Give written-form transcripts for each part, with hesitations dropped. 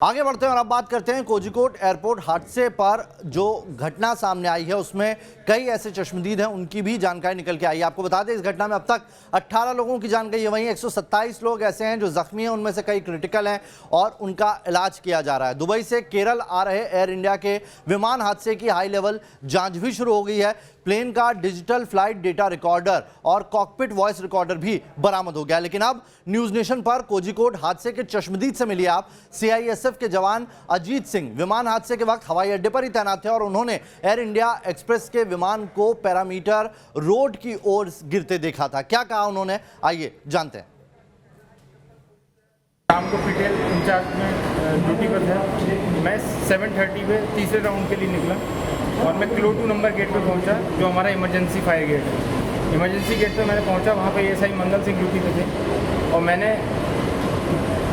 आगे बढ़ते हैं और अब बात करते हैं कोझिकोड एयरपोर्ट हादसे पर जो घटना सामने आई है उसमें कई ऐसे चश्मदीद हैं, उनकी भी जानकारी निकल के आई है। आपको बता दें इस घटना में अब तक 18 लोगों की जान गई है, वहीं 127 लोग ऐसे हैं जो जख्मी हैं, उनमें से कई क्रिटिकल हैं और उनका इलाज किया जा रहा है। दुबई से केरल आ रहे एयर इंडिया के विमान हादसे की हाई लेवल जांच भी शुरू हो गई है। प्लेन का डिजिटल फ्लाइट डेटा रिकॉर्डर और कॉकपिट वॉइस रिकॉर्डर भी बरामद हो गया। लेकिन अब न्यूज नेशन पर कोझिकोड हादसे के चश्मदीद से मिली आप सीआईएसएफ के जवान अजीत सिंह विमान हादसे के वक्त हवाई अड्डे पर ही तैनात थे और उन्होंने एयर इंडिया एक्सप्रेस के विमान को पैरामीटर रोड की ओर गिरते देखा था। क्या कहा उन्होंने, आइए जानते हैं। शाम को पीटीएल इंचार्ज में ड्यूटी पर था। मैं 7:30 पे तीसरे राउंड के लिए निकला और मैं किलो 2 नंबर गेट पे पहुंचा, जो हमारा इमरजेंसी फायर गेट है। इमरजेंसी गेट पे मैंने पहुंचा, वहाँ पे एएसआई मंगल सिंह ड्यूटी पे थे और मैंने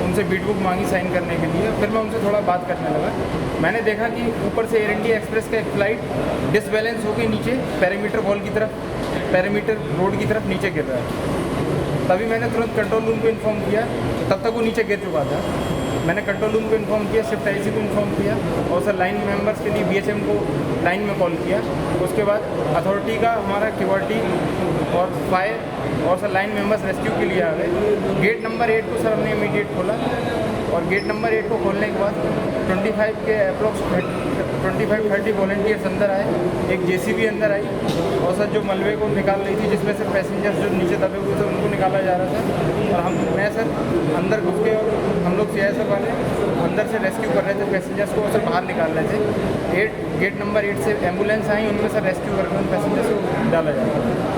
उनसे बीट बुक मांगी साइन करने के लिए। फिर मैं उनसे थोड़ा बात करने लगा। मैंने देखा कि ऊपर से एयर इंडिया एक्सप्रेस का एक फ़्लाइट डिसबैलेंस होकर नीचे पैरामीटर वॉल की तरफ, पैरामीटर रोड की तरफ नीचे गिर रहा है। तभी मैंने तुरंत कंट्रोल रूम को इन्फॉर्म किया, तब तक वो नीचे गिर चुका था। मैंने कंट्रोल रूम को इन्फॉर्म किया, शिफ्ट आईसी को इन्फॉर्म किया और सर लाइन मेंबर्स के लिए बीएचएम को लाइन में कॉल किया। उसके बाद अथॉरिटी का हमारा क्यूआरटी और फायर और सर लाइन मेंबर्स रेस्क्यू के लिए आ गए। गेट नंबर 8 को सर हमने इमीडिएट खोला और गेट नंबर 8 को खोलने के बाद 25 के अप्रोक्स 25-30 वॉलंटियर्स अंदर आए, एक जेसीबी अंदर आई और सर जो मलबे को निकाल रही थी, जिसमें से पैसेंजर्स जो नीचे दबे हुए थे उनको निकाला जा रहा था। और मैं सर अंदर घुस के और हम लोग सीआईएसएफ वाले अंदर से रेस्क्यू कर रहे थे पैसेंजर्स को और सर बाहर निकाल रहे थे। गेट नंबर 8 से एम्बुलेंस आई, उनमें सर रेस्क्यू करके उन पैसेंजर्स को डाला जा रहा था।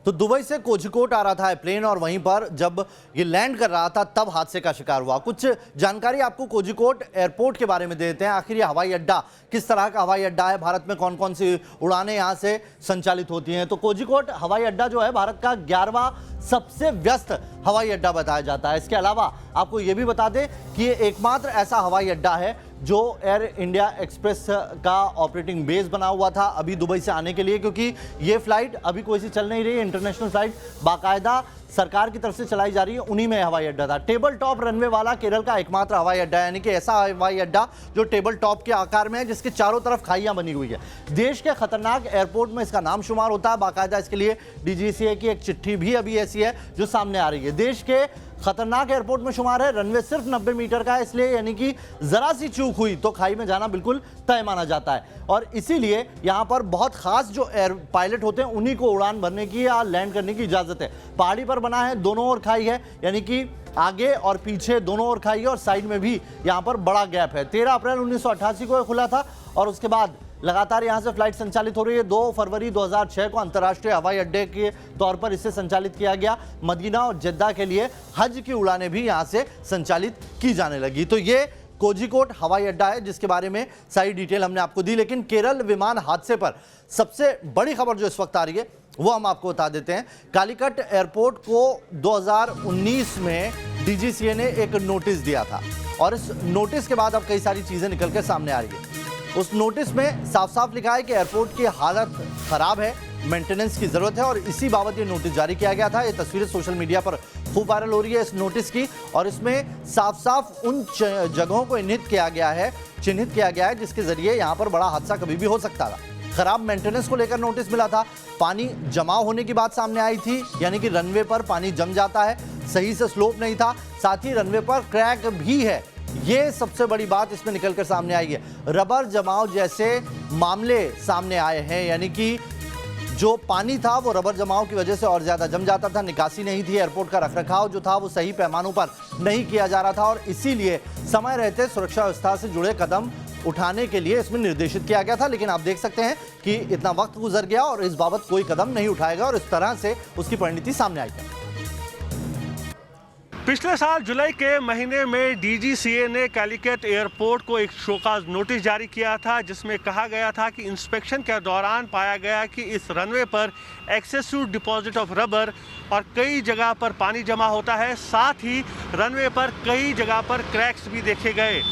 तो दुबई से कोझिकोड आ रहा था प्लेन और वहीं पर जब ये लैंड कर रहा था तब हादसे का शिकार हुआ। कुछ जानकारी आपको कोझिकोड एयरपोर्ट के बारे में दे देते हैं। आखिर ये हवाई अड्डा किस तरह का हवाई अड्डा है, भारत में कौन कौन सी उड़ानें यहाँ से संचालित होती हैं। तो कोझिकोड हवाई अड्डा जो है भारत का 11वां सबसे व्यस्त हवाई अड्डा बताया जाता है। इसके अलावा आपको ये भी बता दें कि ये एकमात्र ऐसा हवाई अड्डा है जो एयर इंडिया एक्सप्रेस का ऑपरेटिंग बेस बना हुआ था अभी दुबई से आने के लिए, क्योंकि ये फ्लाइट अभी कोई सी चल नहीं रही है। इंटरनेशनल फ्लाइट बाकायदा सरकार की तरफ से चलाई जा रही है, उन्हीं में हवाई अड्डा था। टेबल टॉप रनवे वाला केरल का एकमात्र हवाई अड्डा है, यानी कि ऐसा हवाई अड्डा जो टेबल टॉप के आकार में है, जिसके चारों तरफ खाइयां बनी हुई है। देश के खतरनाक एयरपोर्ट में इसका नाम शुमार होता है। बाकायदा इसके लिए डीजीसीए की एक चिट्ठी भी अभी ऐसी है जो सामने आ रही है। देश के खतरनाक एयरपोर्ट में शुमार है। रनवे सिर्फ 90 मीटर का है, इसलिए यानी कि जरा सी चूक हुई तो खाई में जाना बिल्कुल तय माना जाता है और इसीलिए यहां पर बहुत खास जो एयर पायलट होते हैं उन्हीं को उड़ान भरने की या लैंड करने की इजाजत है। पहाड़ी पर बना है, दोनों ओर खाई है, यानी कि आगे और पीछे दोनों ओर खाई है और साइड में भी यहां पर बड़ा गैप है। 13 अप्रैल 1988 को खुला था और उसके बाद लगातार यहां से फ्लाइट संचालित हो रही है। 2 फरवरी 2006 को अंतर्राष्ट्रीय हवाई अड्डे के तौर पर इसे संचालित किया गया। मदीना और जद्दा के लिए हज की उड़ानें भी यहां से संचालित की जाने लगी। तो ये कोझिकोड हवाई अड्डा है जिसके बारे में सारी डिटेल हमने आपको दी। लेकिन केरल विमान हादसे पर सबसे बड़ी खबर जो इस वक्त आ रही है वो हम आपको बता देते हैं। कालीकट एयरपोर्ट को 2019 में डीजीसीए ने एक नोटिस दिया था और इस नोटिस के बाद अब कई सारी चीजें निकल कर सामने आ रही है। उस नोटिस में साफ साफ लिखा है कि एयरपोर्ट की हालत खराब है, मेंटेनेंस की जरूरत है और इसी बाबत ये नोटिस जारी किया गया था। ये तस्वीरें सोशल मीडिया पर खूब वायरल हो रही है इस नोटिस की और इसमें साफ साफ उन जगहों को चिन्हित किया गया है जिसके जरिए यहाँ पर बड़ा हादसा कभी भी हो सकता था। खराब मेंटेनेंस को लेकर नोटिस मिला था, पानी जमाव होने की बात सामने आई थी, यानी कि रनवे पर पानी जम जाता है, सही से स्लोप नहीं था, साथ ही रनवे पर क्रैक भी है। ये सबसे बड़ी बात इसमें निकलकर सामने आई है। रबर जमाव जैसे मामले सामने आए हैं, यानी कि जो पानी था वो रबर जमाव की वजह से और ज्यादा जम जाता था, निकासी नहीं थी, एयरपोर्ट का रखरखाव जो था वो सही पैमानों पर नहीं किया जा रहा था और इसीलिए समय रहते सुरक्षा व्यवस्था से जुड़े कदम उठाने के लिए इसमें निर्देशित किया गया था। लेकिन आप देख सकते हैं कि इतना वक्त गुजर गया और इस बाबत कोई कदम नहीं उठाएगा और इस तरह से उसकी परिणति सामने आएगी। पिछले साल जुलाई के महीने में डीजीसीए ने कालीकट एयरपोर्ट को एक शोकाज नोटिस जारी किया था जिसमें कहा गया था कि इंस्पेक्शन के दौरान पाया गया कि इस रनवे पर एक्सेसिव डिपॉजिट ऑफ रबर और कई जगह पर पानी जमा होता है, साथ ही रनवे पर कई जगह पर क्रैक्स भी देखे गए।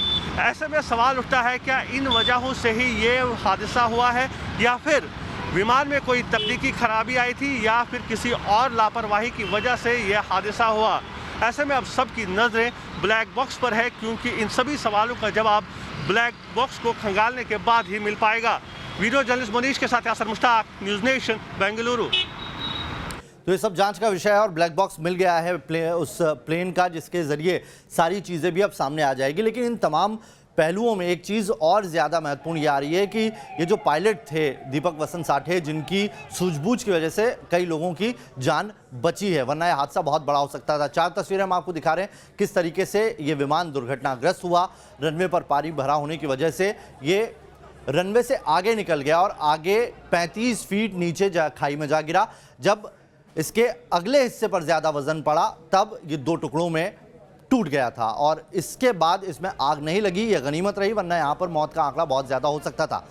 ऐसे में सवाल उठता है क्या इन वजहों से ही ये हादसा हुआ है या फिर विमान में कोई तकनीकी खराबी आई थी या फिर किसी और लापरवाही की वजह से यह हादसा हुआ। ऐसे में अब सबकी नज़रें ब्लैक बॉक्स पर है, क्योंकि इन सभी सवालों का जवाब ब्लैक बॉक्स को खंगालने के बाद ही मिल पाएगा। वीडियो जर्नलिस्ट मनीष के साथ यासर मुश्ताक, न्यूज़ नेशन, बेंगलुरु। तो ये सब जांच का विषय है और ब्लैक बॉक्स मिल गया है उस प्लेन का, जिसके ज़रिए सारी चीज़ें भी अब सामने आ जाएगी। लेकिन इन तमाम पहलुओं में एक चीज़ और ज़्यादा महत्वपूर्ण ये आ रही है कि ये जो पायलट थे दीपक वसंत साठे, जिनकी सूझबूझ की वजह से कई लोगों की जान बची है, वरना यह हादसा बहुत बड़ा हो सकता था। 4 तस्वीरें हम आपको दिखा रहे हैं किस तरीके से ये विमान दुर्घटनाग्रस्त हुआ। रनवे पर पानी भरा होने की वजह से ये रनवे से आगे निकल गया और आगे 35 फीट नीचे खाई में जा गिरा। जब इसके अगले हिस्से पर ज़्यादा वजन पड़ा तब ये 2 टुकड़ों में टूट गया था और इसके बाद इसमें आग नहीं लगी। यह गनीमत रही, वरना यहां पर मौत का आंकड़ा बहुत ज़्यादा हो सकता था।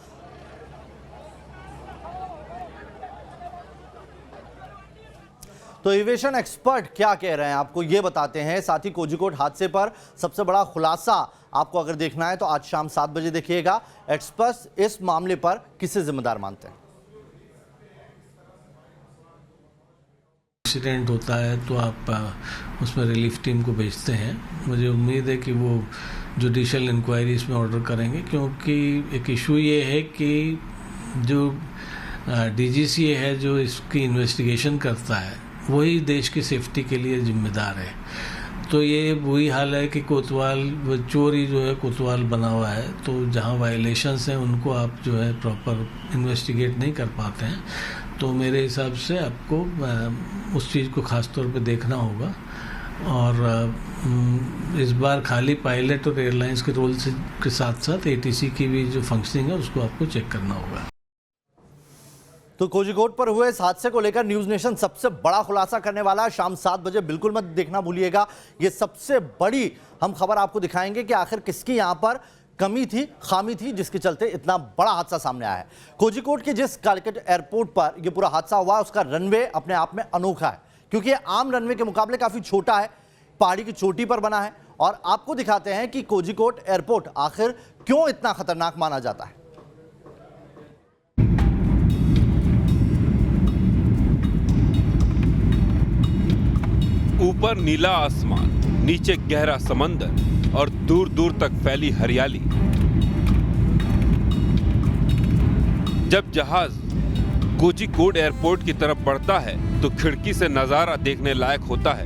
तो एविएशन एक्सपर्ट क्या कह रहे हैं आपको ये बताते हैं। साथ ही कोझिकोड हादसे पर सबसे बड़ा खुलासा आपको अगर देखना है तो आज शाम 7 बजे देखिएगा। एक्सपर्ट्स इस मामले पर किसे जिम्मेदार मानते हैं। एक्सीडेंट होता है तो आप उसमें रिलीफ टीम को भेजते हैं। मुझे उम्मीद है कि वो जुडिशियल इंक्वायरी इसमें ऑर्डर करेंगे, क्योंकि एक इशू ये है कि जो डीजीसीए है जो इसकी इन्वेस्टिगेशन करता है वही देश की सेफ्टी के लिए जिम्मेदार है। तो ये वही हाल है कि कोतवाल चोरी जो है कोतवाल बना हुआ है, तो जहाँ वायलेशंस हैं उनको आप जो है प्रॉपर इन्वेस्टिगेट नहीं कर पाते हैं। तो मेरे हिसाब से आपको उस चीज़ को ख़ास तौर पे देखना होगा और इस बार खाली पायलट और एयरलाइंस के रोल के साथ साथ एटीसी की भी जो फंक्शनिंग है उसको आपको चेक करना होगा। तो कोझिकोड पर हुए इस हादसे को लेकर न्यूज़ नेशन सबसे बड़ा खुलासा करने वाला है। शाम 7 बजे बिल्कुल मत देखना भूलिएगा। ये सबसे बड़ी हम खबर आपको दिखाएंगे कि आखिर किसकी यहाँ पर कमी थी, खामी थी, जिसके चलते इतना बड़ा हादसा सामने आया है। कोझिकोड के जिस कालिकट एयरपोर्ट पर यह पूरा हादसा हुआ उसका रनवे अपने आप में अनोखा है, क्योंकि ये आम रनवे के मुकाबले काफी छोटा है, पहाड़ी की चोटी पर बना है। और आपको दिखाते हैं कि कोझिकोड एयरपोर्ट आखिर क्यों इतना खतरनाक माना जाता है। ऊपर नीला आसमान, नीचे गहरा समंदर और दूर दूर तक फैली हरियाली। जब जहाज कोझिकोड एयरपोर्ट की तरफ बढ़ता है तो खिड़की से नजारा देखने लायक होता है,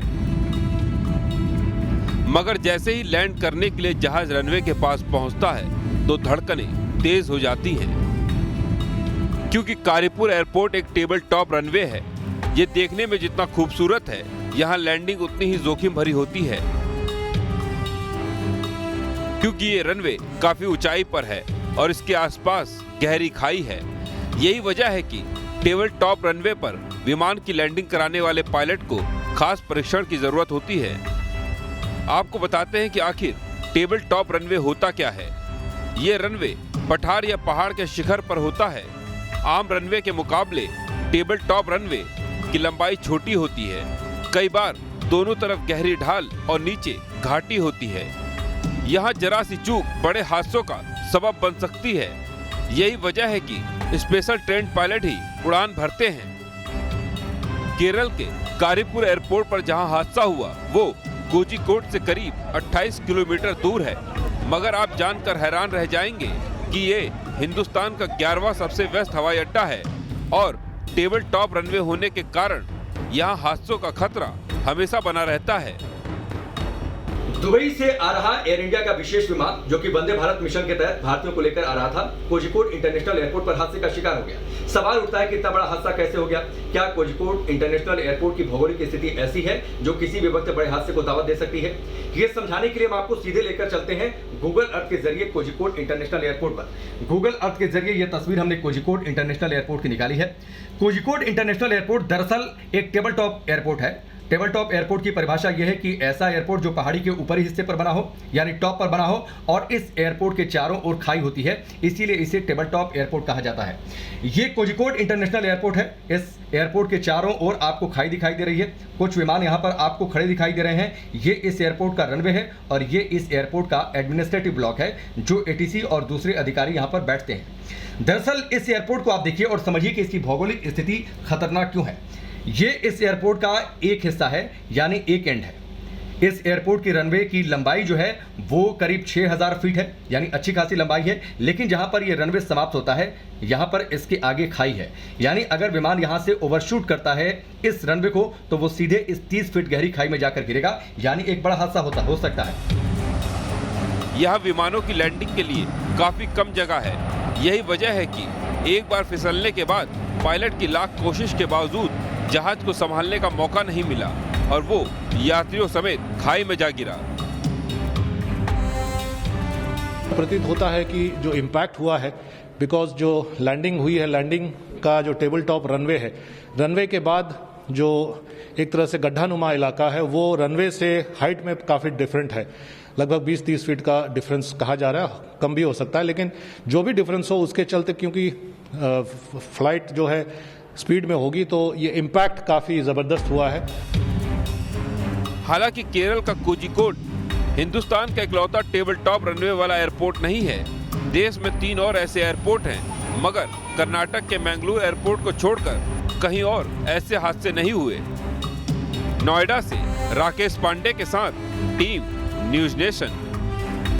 मगर जैसे ही लैंड करने के लिए जहाज रनवे के पास पहुंचता है तो धड़कनें तेज हो जाती हैं, क्योंकि कारीपुर एयरपोर्ट एक टेबल टॉप रनवे है। ये देखने में जितना खूबसूरत है, यहाँ लैंडिंग उतनी ही जोखिम भरी होती है, क्योंकि ये रनवे काफी ऊंचाई पर है और इसके आसपास गहरी खाई है। यही वजह है कि टेबल टॉप रनवे पर विमान की लैंडिंग कराने वाले पायलट को खास परीक्षण की जरूरत होती है। आपको बताते हैं कि आखिर टेबल टॉप रनवे होता क्या है। ये रनवे पठार या पहाड़ के शिखर पर होता है। आम रनवे के मुकाबले टेबल टॉप रनवे की लंबाई छोटी होती है। कई बार दोनों तरफ गहरी ढाल और नीचे घाटी होती है। यहाँ जरा सी चूक बड़े हादसों का सबब बन सकती है। यही वजह है कि स्पेशल ट्रेंड पायलट ही उड़ान भरते हैं। केरल के कारीपुर एयरपोर्ट पर जहां हादसा हुआ वो कोझिकोड से करीब 28 किलोमीटर दूर है, मगर आप जानकर हैरान रह जाएंगे कि ये हिंदुस्तान का 11वां सबसे व्यस्त हवाई अड्डा है और टेबल टॉप रनवे होने के कारण यहाँ हादसों का खतरा हमेशा बना रहता है। दुबई से आ रहा एयर इंडिया का विशेष विमान जो कि वंदे भारत मिशन के तहत भारतीयों को लेकर आ रहा था, कोझिकोड इंटरनेशनल एयरपोर्ट पर हादसे का शिकार हो गया। सवाल उठता है कि इतना बड़ा हादसा कैसे हो गया। क्या कोझिकोड इंटरनेशनल एयरपोर्ट की भौगोलिक स्थिति ऐसी है जो किसी भी वक्त बड़े हादसे को दावत दे सकती है? ये समझाने के लिए हम आपको सीधे लेकर चलते हैं गूगल अर्थ के जरिए कोझिकोड इंटरनेशनल एयरपोर्ट पर। गूगल अर्थ के जरिए यह तस्वीर हमने कोझिकोड इंटरनेशनल एयरपोर्ट की निकाली है। कोझिकोड इंटरनेशनल एयरपोर्ट दरअसल एक टेबल टॉप एयरपोर्ट है। टेबल टॉप एयरपोर्ट की परिभाषा यह है कि ऐसा एयरपोर्ट जो पहाड़ी के ऊपरी हिस्से पर बना हो, यानी टॉप पर बना हो, और इस एयरपोर्ट के चारों ओर खाई होती है, इसीलिए इसे टेबल टॉप एयरपोर्ट कहा जाता है। ये कोझिकोड इंटरनेशनल एयरपोर्ट है। इस एयरपोर्ट के चारों ओर आपको खाई दिखाई दे रही है। कुछ विमान यहाँ पर आपको खड़े दिखाई दे रहे हैं। ये इस एयरपोर्ट का रनवे है और ये इस एयरपोर्ट का एडमिनिस्ट्रेटिव ब्लॉक है जो एटीसी और दूसरे अधिकारी यहाँ पर बैठते हैं। दरअसल इस एयरपोर्ट को आप देखिए और समझिए कि इसकी भौगोलिक स्थिति खतरनाक क्यों है। ये इस एयरपोर्ट का एक हिस्सा है, यानी एक एंड है। इस एयरपोर्ट की रनवे की लंबाई जो है वो करीब 6000 फीट है, यानी अच्छी खासी लंबाई है। लेकिन जहां पर ये रनवे समाप्त होता है यहां पर इसके आगे खाई है, यानी अगर विमान यहां से ओवरशूट करता है इस रनवे को तो वो सीधे इस 30 फीट गहरी खाई में जाकर गिरेगा, यानी एक बड़ा हादसा हो सकता है। यहाँ विमानों की लैंडिंग के लिए काफी कम जगह है। यही वजह है कि एक बार फिसलने के बाद पायलट की लाख कोशिश के बावजूद जहाज को संभालने का मौका नहीं मिला और वो यात्रियों समेत खाई में जा गिरा। प्रतीत होता है कि जो इम्पैक्ट हुआ है बिकॉज जो लैंडिंग हुई है, लैंडिंग का जो टेबल टॉप रनवे है, रनवे के बाद जो एक तरह से गड्ढानुमा इलाका है वो रनवे से हाइट में काफ़ी डिफरेंट है। लगभग 20-30 फीट का डिफरेंस कहा जा रहा है, कम भी हो सकता है, लेकिन जो भी डिफरेंस हो उसके चलते क्योंकि फ्लाइट जो है स्पीड में होगी तो ये इम्पैक्ट काफ़ी ज़बरदस्त हुआ है। हालांकि केरल का कोझिकोड हिंदुस्तान का इकलौता टेबल टॉप रनवे वाला एयरपोर्ट नहीं है। देश में 3 और ऐसे एयरपोर्ट हैं, मगर कर्नाटक के मैंगलोर एयरपोर्ट को छोड़कर कहीं और ऐसे हादसे नहीं हुए। नोएडा से राकेश पांडे के साथ टीम न्यूज़ नेशन।